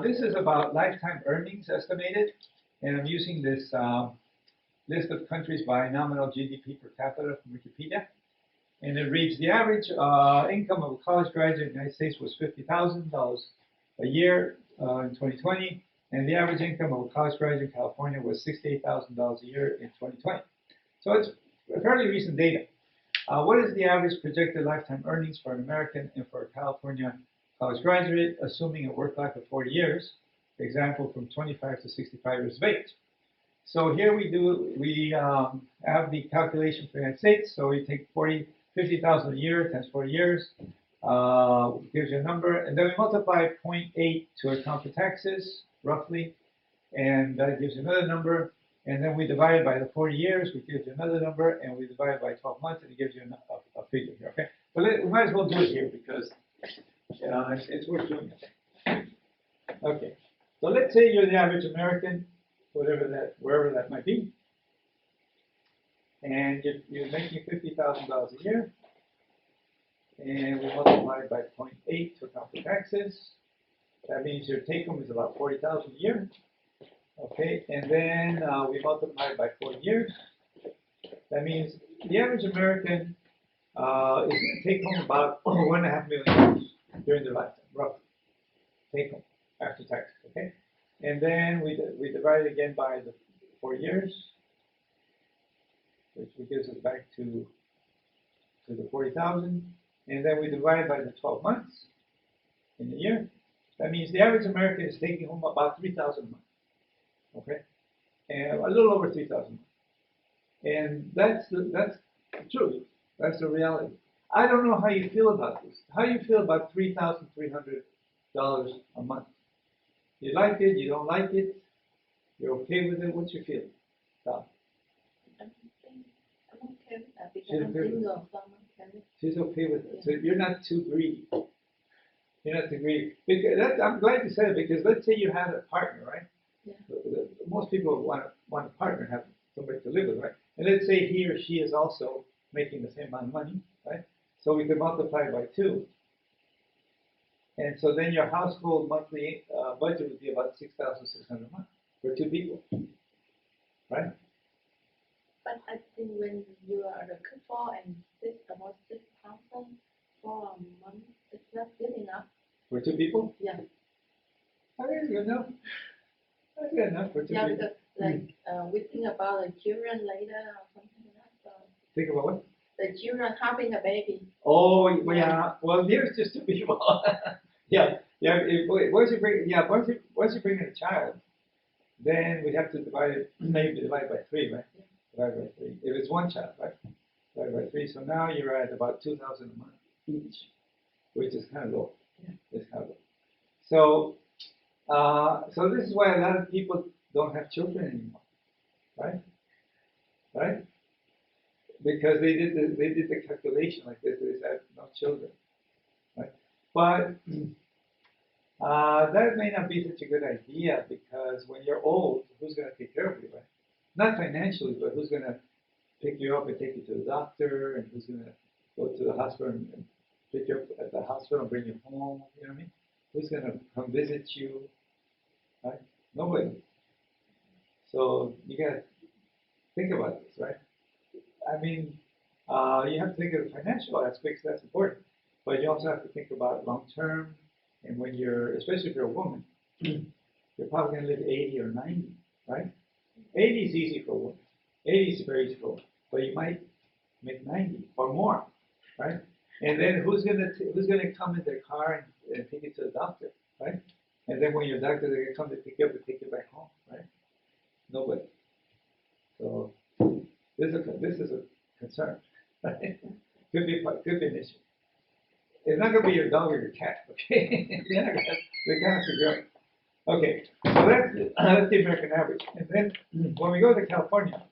This is about lifetime earnings estimated, and I'm using this list of countries by nominal GDP per capita from Wikipedia. And it reads, the average income of a college graduate in the United States was $50,000 a year in 2020, and the average income of a college graduate in California was $68,000 a year in 2020. So it's fairly recent data. What is the average projected lifetime earnings for an American and for a California college graduate, assuming a work life of 40 years? Example, from 25 to 65 years of age. So here we have the calculation for the United States. So we take 50,000 a year times 40 years, gives you a number, and then we multiply 0.8 to account for taxes, roughly, and that gives you another number. And then we divide it by the 40 years, which gives you another number, and we divide it by 12 months, and it gives you a figure here, okay? But we might as well do it here because it's worth doing it. Okay, so let's say you're the average American, wherever that might be, and you're making $50,000 a year, and we multiply it by 0.8 to account for taxes. That means your take home is about $40,000 a year. Okay, and then we multiply it by 40 years. That means the average American is going to take home about $1.5 million during their lifetime, roughly. Take home after taxes. Okay, and then we divide it again by the 4 years, which gives us back to the 40,000, and then we divide by the 12 months in a year. That means the average American is taking home about $3,000 a month. Okay, and a little over 3,000, and that's the truth. That's the reality. I don't know how you feel about this. How do you feel about $3,300 a month? You like it? You don't like it? You're okay with it? What's your feeling? I'm okay with that because I'm single, so I'm okay. She's okay with it. So you're not too greedy. You're not too greedy. Because I'm glad you said it because let's say you had a partner, right? Yeah. Most people want a partner, have somebody to live with, right? And let's say he or she is also making the same amount of money, right? So we could multiply by 2. And so then your household monthly budget would be about $6,600 a month for 2 people, right? But I think when you are a couple and about 6,000 for a month, it's not good enough. For 2 people? Yeah. I think it's good enough. That's good enough for 2 people. Yeah, because we think about the children later or something like that. So think about what? The children having a baby. Oh, yeah. Well, here's just 2 people. yeah. Once you bring in a child, then we have to maybe divide by 3, right? Yeah. Divide by 3. If it's 1 child, right? Divide by 3. So now you're at about $2,000 a month each, which is kind of low. Yeah. It's kind of low. So this is why a lot of people don't have children anymore, right? Right? Because they did the calculation like this. They said no children, right? But that may not be such a good idea because when you're old, who's going to take care of you, right? Not financially, but who's going to pick you up and take you to the doctor, and who's going to go to the hospital and pick you up at the hospital and bring you home? You know what I mean? Who's going to come visit you? Right? Nobody. So you got to think about this, right? I mean, you have to think of the financial aspects. That's important, but you also have to think about long term. And when especially if you're a woman, you're probably going to live 80 or 90, right? 80 is easy for a woman. 80 is very easy for a woman, but you might make 90 or more, right? And then who's going to come in their car and take you to the doctor, right? And then when your doctor, they're going to come to pick you up and take you back home, right? Nobody. So this is a concern. Right? Could be an issue. It's not going to be your dog or your cat, okay? They're going to figure out. Okay, so that's the American average. And then when we go to California,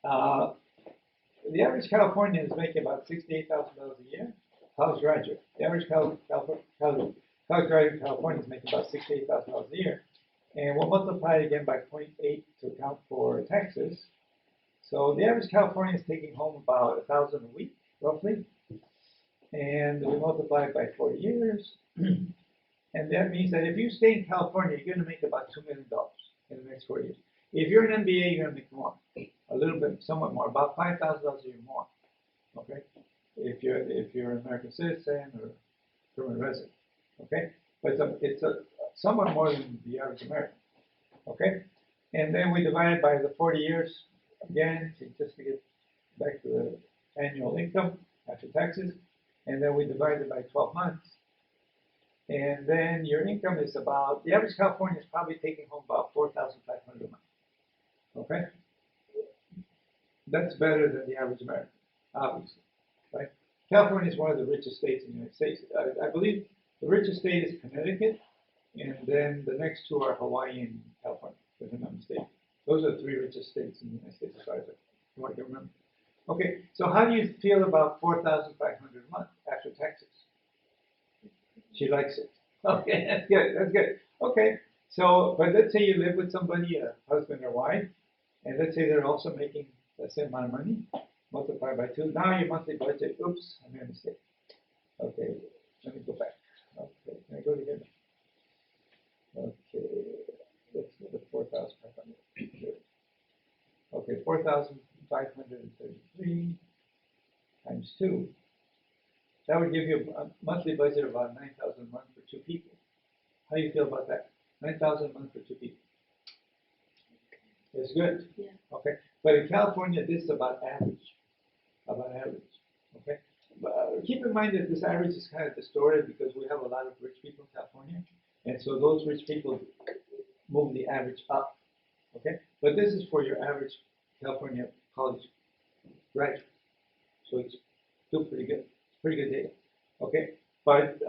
the average Californian is making about $68,000 a year, college graduate. The average college graduate in California is making about $68,000 a year. And we'll multiply it again by 0.8 to account for taxes. So the average Californian is taking home about $1,000 a week, roughly. And we multiply it by 40 years. And that means that if you stay in California, you're going to make about $2 million in the next 4 years. If you're an MBA, you're going to make more, a little bit, somewhat more, about $5,000 a year more. Okay, if you're an American citizen or permanent resident. Okay, but it's a somewhat more than the average American. Okay, and then we divide it by the 40 years again, just to get back to the annual income after taxes, and then we divide it by 12 months. And then your income is about, the average Californian is probably taking home about $4,500 a month. Okay? That's better than the average American, obviously. Right? California is one of the richest states in the United States. I believe the richest state is Connecticut, and then the next two are Hawaii and California, if I'm not mistaken. Those are the three richest states in the United States, as far as I can remember. Okay, so how do you feel about $4,500 a month after taxes? She likes it. Okay, that's good. That's good. Okay, so but let's say you live with somebody, a husband or wife, and let's say they're also making the same amount of money, multiplied by 2. Now your monthly budget. Oops, I made a mistake. Okay, let me go back. Okay, can I go together? Okay, let's go to 4,500. Okay, 4,533 times 2. That would give you a monthly budget of about $9,000 a month for 2 people. How do you feel about that? $9,000 a month for 2 people. It's good. Yeah. Okay. But in California, this is about average. About average. Okay. But keep in mind that this average is kind of distorted because we have a lot of rich people in California, and so those rich people move the average up. Okay. But this is for your average California college graduate, so it's still pretty good. Pretty good data. Okay, but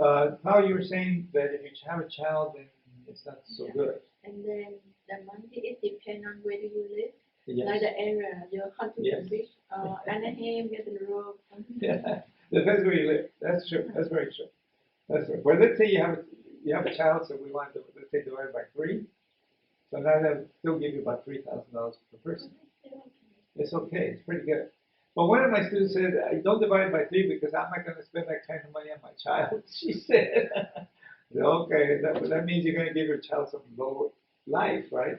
how you were saying that if you have a child, then it's not so good. And then the monthly it depends on where do you live. Yes. Like the area, your Huntington Yes. Beach, Anaheim, Baton Rouge. Yeah, depends where you live. That's true. That's very true. That's true. But let's say you have a child, so we want to let's say divide by 3. So now that will still give you about $3,000 per person. It's okay. It's pretty good. But one of my students said, I don't divide by 3 because I'm not going to spend that kind of money on my child, she said. Okay, that means you're going to give your child some low life, right?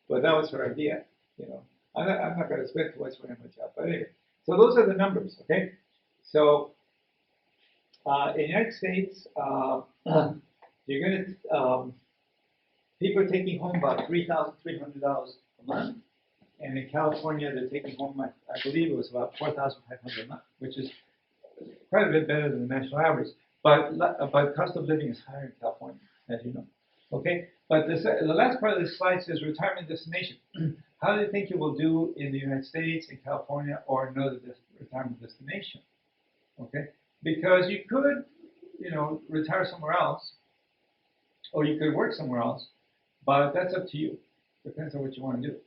But that was her idea, you know. I'm not going to spend too much money on my child. But anyway, so those are the numbers, okay? So in the United States, you're going to, people are taking home about $3,300 a month. And in California, they're taking home, I believe it was about $4,500 a month, which is quite a bit better than the national average. But cost of living is higher in California, as you know. Okay, but the last part of this slide says retirement destination. How do you think you will do in the United States, in California, or another retirement destination? Okay, because you could, you know, retire somewhere else, or you could work somewhere else, but that's up to you. Depends on what you want to do.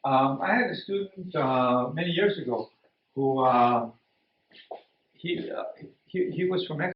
I had a student many years ago who he was from